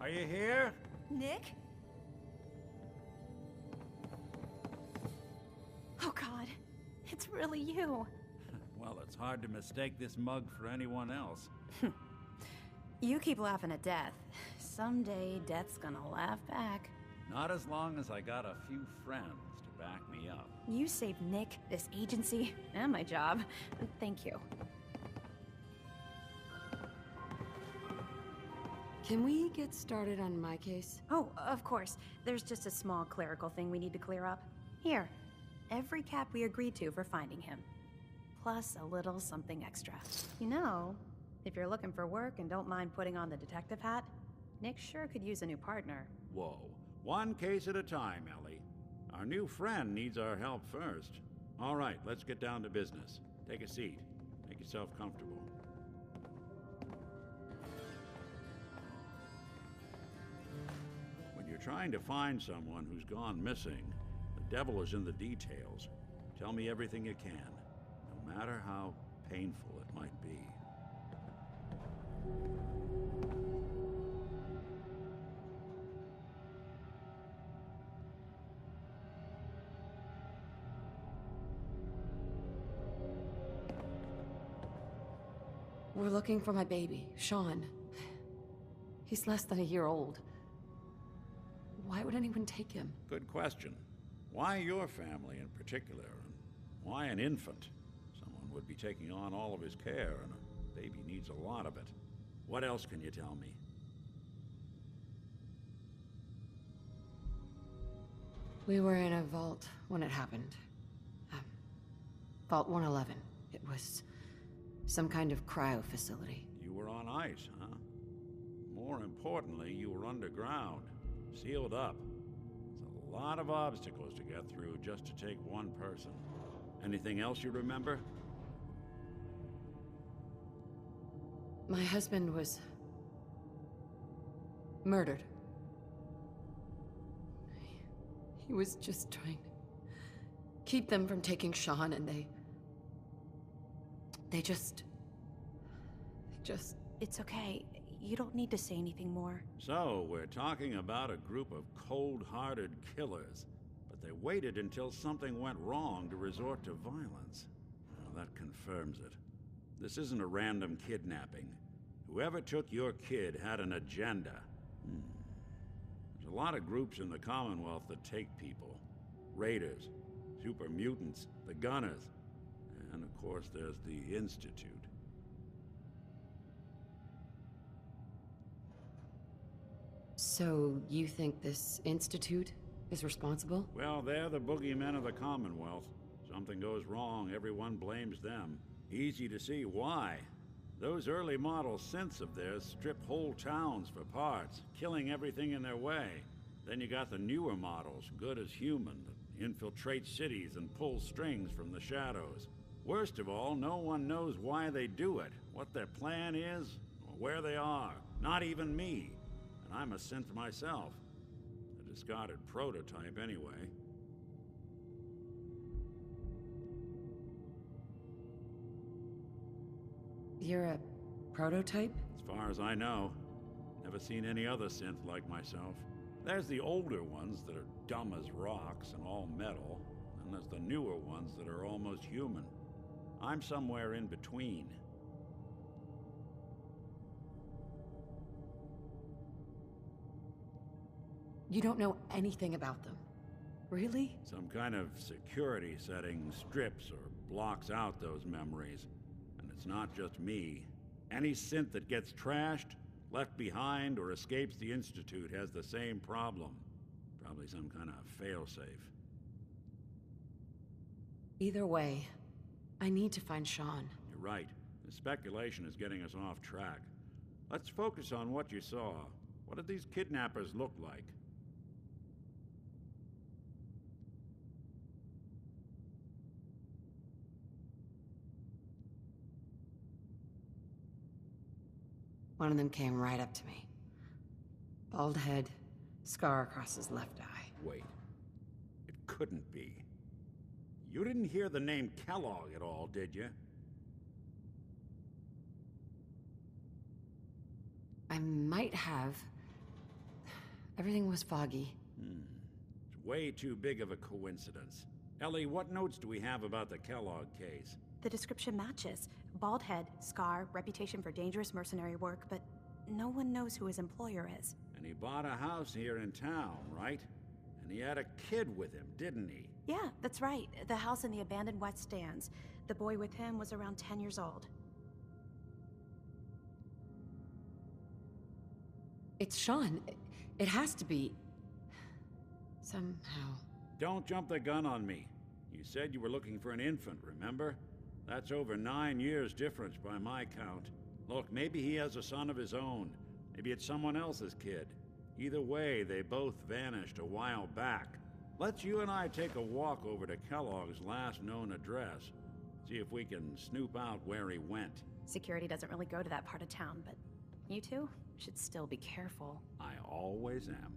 Are you here? Nick? Oh God, it's really you. Well, it's hard to mistake this mug for anyone else. You keep laughing at death. Someday, death's gonna laugh back. Not as long as I got a few friends to back me up. You saved Nick, this agency, and my job. Thank you. Can we get started on my case? Oh, of course. There's just a small clerical thing we need to clear up. Here, every cap we agreed to for finding him. Plus a little something extra. You know, if you're looking for work and don't mind putting on the detective hat, Nick sure could use a new partner. Whoa. One case at a time, Ellie. Our new friend needs our help first. All right, let's get down to business. Take a seat. Make yourself comfortable. When you're trying to find someone who's gone missing, the devil is in the details. Tell me everything you can, no matter how painful it might be. We're looking for my baby, Sean. He's less than a year old. Why would anyone take him? Good question. Why your family in particular, and why an infant? Someone would be taking on all of his care, and a baby needs a lot of it. What else can you tell me? We were in a vault when it happened. Vault 111. It was some kind of cryo facility. You were on ice, huh? More importantly, you were underground, sealed up. It's a lot of obstacles to get through just to take one person. Anything else you remember? My husband was murdered. He was just trying to keep them from taking Sean, and they just... It's okay. You don't need to say anything more. So, we're talking about a group of cold-hearted killers, but they waited until something went wrong to resort to violence. Well, that confirms it. This isn't a random kidnapping. Whoever took your kid had an agenda. There's a lot of groups in the Commonwealth that take people. Raiders, super mutants, the Gunners, and of course there's the Institute. So, you think this Institute is responsible? Well, they're the boogeymen of the Commonwealth. Something goes wrong, everyone blames them. Easy to see why. Those early model synths of theirs strip whole towns for parts, killing everything in their way. Then you got the newer models, good as human, that infiltrate cities and pull strings from the shadows. Worst of all, no one knows why they do it, what their plan is, or where they are. Not even me. And I'm a synth myself. A discarded prototype anyway. You're a prototype? As far as I know. Never seen any other synth like myself. There's the older ones that are dumb as rocks and all metal, and there's the newer ones that are almost human. I'm somewhere in between. You don't know anything about them. Really? Some kind of security setting strips or blocks out those memories. And it's not just me. Any synth that gets trashed, left behind, or escapes the Institute has the same problem. Probably some kind of failsafe. Either way, I need to find Sean. You're right. The speculation is getting us off track. Let's focus on what you saw. What did these kidnappers look like? One of them came right up to me. Bald head, scar across his left eye. Wait. It couldn't be. You didn't hear the name Kellogg at all, did you? I might have, Everything was foggy. It's way too big of a coincidence. Ellie, what notes do we have about the Kellogg case? The description matches. Bald head, scar, reputation for dangerous mercenary work, but no one knows who his employer is. And he bought a house here in town, right? And he had a kid with him, didn't he? Yeah, that's right. The house in the abandoned West Stands. The boy with him was around 10 years old. It's Sean. It has to be. Somehow. Don't jump the gun on me. You said you were looking for an infant, remember? That's over 9 years difference by my count. Look, maybe he has a son of his own. Maybe it's someone else's kid. Either way, they both vanished a while back. Let's you and I take a walk over to Kellogg's last known address. See if we can snoop out where he went. Security doesn't really go to that part of town, but you two should still be careful. I always am.